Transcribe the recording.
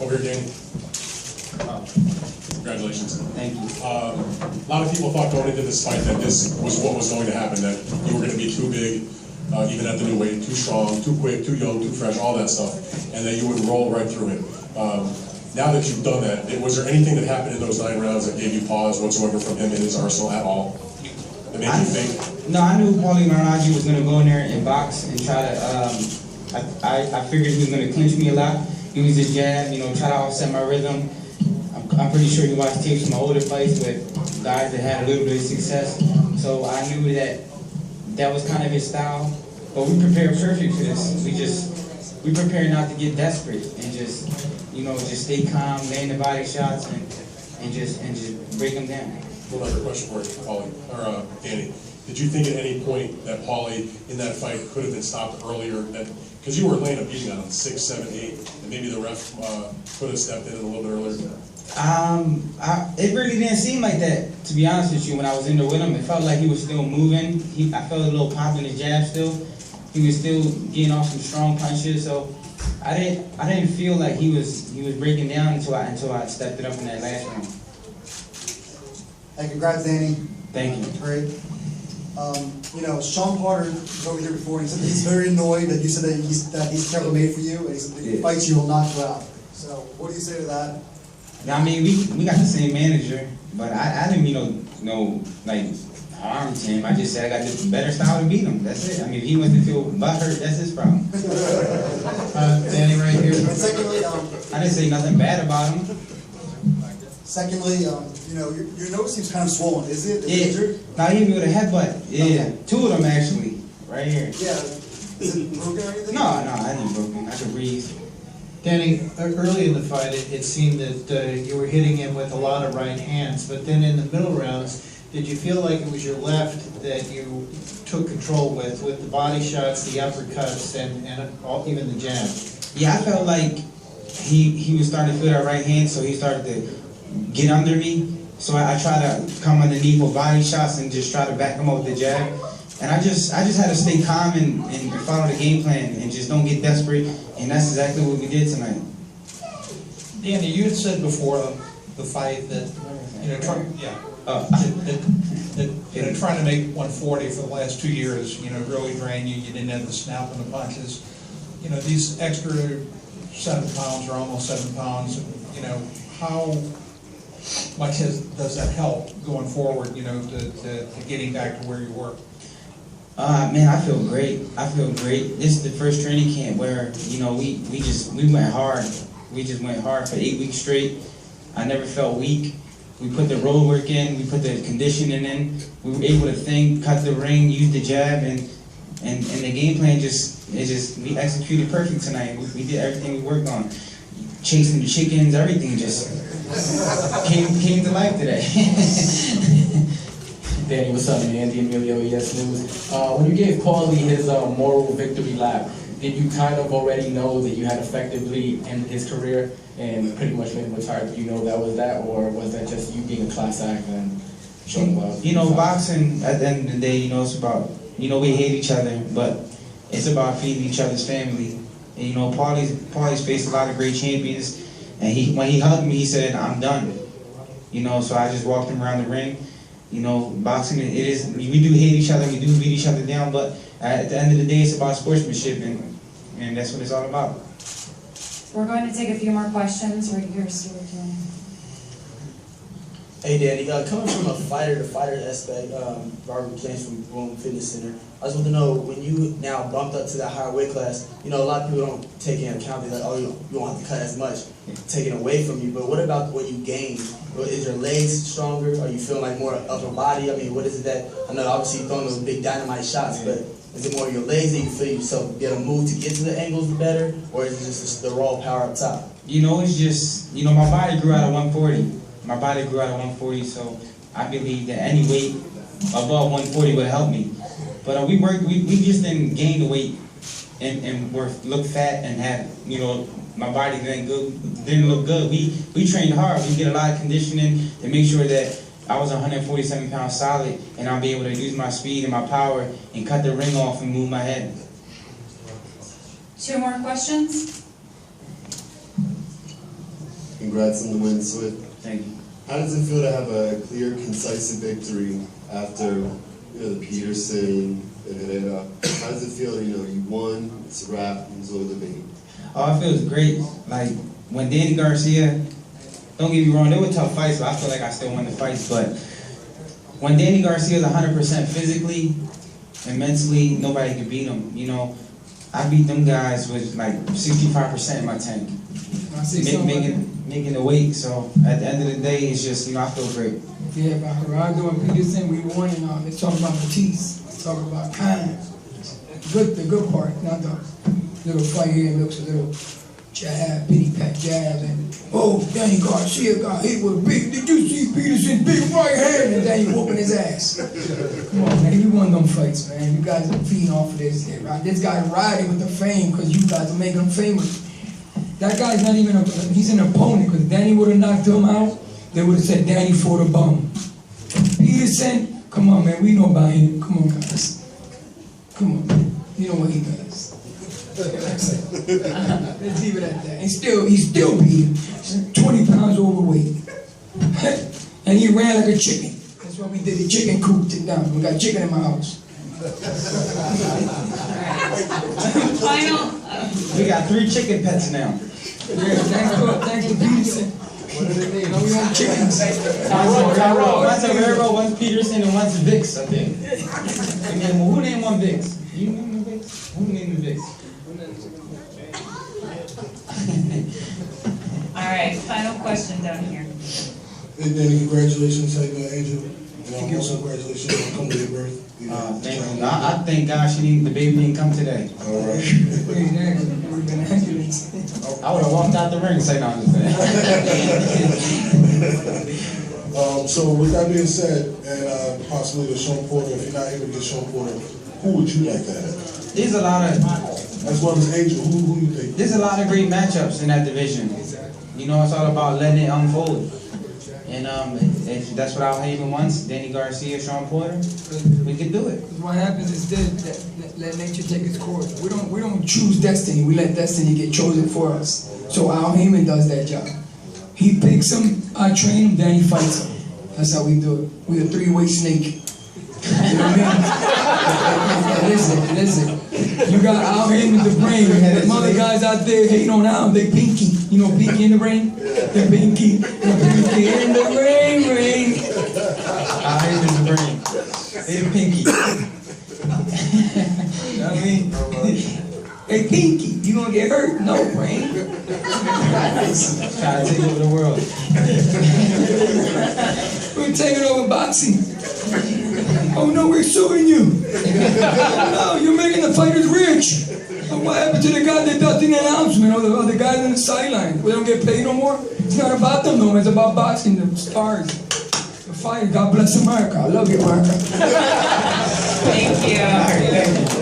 Over here, Danny. Congratulations. Thank you. A lot of people thought going into this fight that this was what was going to happen, that you were going to be too big, even at the new weight, too strong, too quick, too young, too fresh, all that stuff, and that you would roll right through it. Now that you've done that, was there anything that happened in those 9 rounds that gave you pause whatsoever from him in his arsenal at all? That made you think? No, I knew Paulie Malignaggi was going to go in there and box and try to, I figured he was going to clinch me a lot. Use his jab, try to offset my rhythm. I'm pretty sure you watched tapes from my older fights with guys that had a little bit of success. So I knew that was kind of his style. But we prepared perfect for this. We prepared not to get desperate and just stay calm, land the body shots, and just break them down. One other question for you, Paulie, or Danny. Did you think at any point that Paulie in that fight could have been stopped earlier? Because you were laying a beating on him, 6, 7, 8, and maybe the ref could have stepped in a little bit earlier? It really didn't seem like that, to be honest with you. When I was in there with him, it felt like he was still moving. I felt a little pop in his jab still. He was still getting off some strong punches, so I didn't feel like he was breaking down until I stepped it up in that last round. Hey, congrats, Danny. Thank you. Great. Sean Carter was over here before, and he said that he's very annoyed that you said that he's tailor-made for you, and he said that if he fights you, he'll knock you out. So, what do you say to that? I mean, we got the same manager, but I didn't no harm to him. I just said I got the better style to beat him. That's it. I mean, if he wants to feel butthurt, that's his problem. Danny, right here. And secondly, I didn't say nothing bad about him. Secondly, your nose seems kind of swollen. Is it? Is it injured? No, he hit me with a headbutt. Yeah, okay. 2 of them actually, right here. Yeah. Is it broken or anything? No, I didn't broken. I could breathe. Danny, early in the fight, it seemed that you were hitting him with a lot of right hands, but then in the middle rounds, did you feel like it was your left that you took control with the body shots, the uppercuts, and even the jab? Yeah, I felt like he was starting to feel that right hand, so he started to get under me. So I tried to come underneath with body shots and just try to back him up with the jab. And I just had to stay calm and follow the game plan and just don't get desperate. And that's exactly what we did tonight. Danny, you had said before the fight that trying to make 140 for the last 2 years, really drained you. You didn't have the snap and the punches. These extra 7 pounds or almost 7 pounds. How much does that help going forward? To getting back to where you were. Man, I feel great. This is the first training camp where, we went hard. We just went hard for 8 weeks straight. I never felt weak. We put the road work in, we put the conditioning in. We were able to think, cut the ring, use the jab, and the game plan we executed perfect tonight. We did everything we worked on. Chasing the chickens, everything just came to life today. Danny, what's up, man? Andy Emilio, Yes News. When you gave Paulie his moral victory lap, did you kind of already know that you had effectively ended his career and pretty much made him retire? Do you know that was that, or was that just you being a class act and showing love? Boxing, at the end of the day, it's about, we hate each other, but it's about feeding each other's family. And, Paulie's faced a lot of great champions, and when he hugged me, he said, "I'm done." So I just walked him around the ring. Boxing, we do hate each other, we do beat each other down, but at the end of the day, it's about sportsmanship, and that's what it's all about. We're going to take a few more questions right here, Stuart. Hey Danny, coming from a fighter-to-fighter aspect, Robert James from Boom Fitness Center, I just want to know, when you now bumped up to that higher weight class, a lot of people don't take into account, they're like, oh, you don't have to cut as much, taken away from you, but what about what you gained? Is your legs stronger? Are you feeling like more upper body? I mean, what is it that, I know obviously you're throwing those big dynamite shots, but is it more your legs that you feel yourself be able to move to get to the angles better, or is it just the raw power up top? It's just, my body grew out of 140. My body grew out of 140, so I believe that any weight above 140 would help me. But we just didn't gain the weight and look fat and have, my body didn't look good. We trained hard. We did a lot of conditioning to make sure that I was 147 pounds solid, and I'll be able to use my speed and my power and cut the ring off and move my head. 2 more questions? Congrats on the win, Swift. Thank you. How does it feel to have a clear, concise victory after the Peterson, the Herrera? How does it feel? You won. It's a wrap. It's all the debate. Oh, it feels great. Like when Danny Garcia, don't get me wrong, they were tough fights, but I feel like I still won the fights. But when Danny Garcia is 100% physically and mentally, nobody can beat him. I beat them guys with like 65% in my tank, making the weight. So at the end of the day, it's just I feel great. Yeah, about Gerardo and Peterson, we won, and let's talk about Matisse. Let's talk about Khan. The good part, not the little fight here. It looks a little jab, pity pat jabs, and Danny Garcia got hit with a big. Did you see Peterson's big right hand? And Danny whooping his ass. Come on, man, you won them fights, man. You guys are feeding off of this. This guy's riding with the fame because you guys are making him famous. That guy's not even he's an opponent, because Danny would have knocked him out. They would have said Danny fought a bum. Peterson, come on, man, we know about him. Come on, guys. Come on, man. You know what he does. Let's leave it at that. He's still beat him. 20 pounds overweight. And he ran like a chicken. That's why we did the chicken coop down. We got chicken in my house. Final. We got 3 chicken pets now. Yeah, thanks to Peterson. What do they mean? We own chickens. One's Herrera, one's Peterson, and one's Vicks, I think. Who named one Vicks? You name the Vicks? Who named the Vicks? All right, final question down here. Hey Danny, congratulations, how you doing, Angel? And also congratulations on coming to your birth. Thank you. I thank God the baby didn't come today. All right. I would have walked out the ring and said, no, I'm just saying. So with that being said, and possibly the Sean Porter, if you're not able to get Sean Porter, who would you like to have? There's a lot of, as well as Angel, who you think? there's a lot of great matchups in that division. It's all about letting it unfold. And that's what Al Haven wants, Danny Garcia, Sean Porter. We can do it. What happens is let nature take its course. We don't choose destiny. We let destiny get chosen for us. So Al Heyman does that job. He picks him, I train him, then he fights him. That's how we do it. We a 3-way snake. You know what I mean? Listen. You got Al Heyman the brain. Them other guys out there hating on Al, they pinky. You know pinky in the brain? They're pinky. They're pinky in the brain. Al Heyman's the brain. They're the pinky. You know what I mean? Hey, pinky, you gonna get hurt? No, brain. Trying to take over the world. We're taking over boxing. Oh no, we're suing you. No, you're making the fighters rich. What happened to the guy that does the announcement or the guys on the sideline? We don't get paid no more? It's not about them no more, it's about boxing, the stars. The fight, God bless America. I love you, America. Thank you.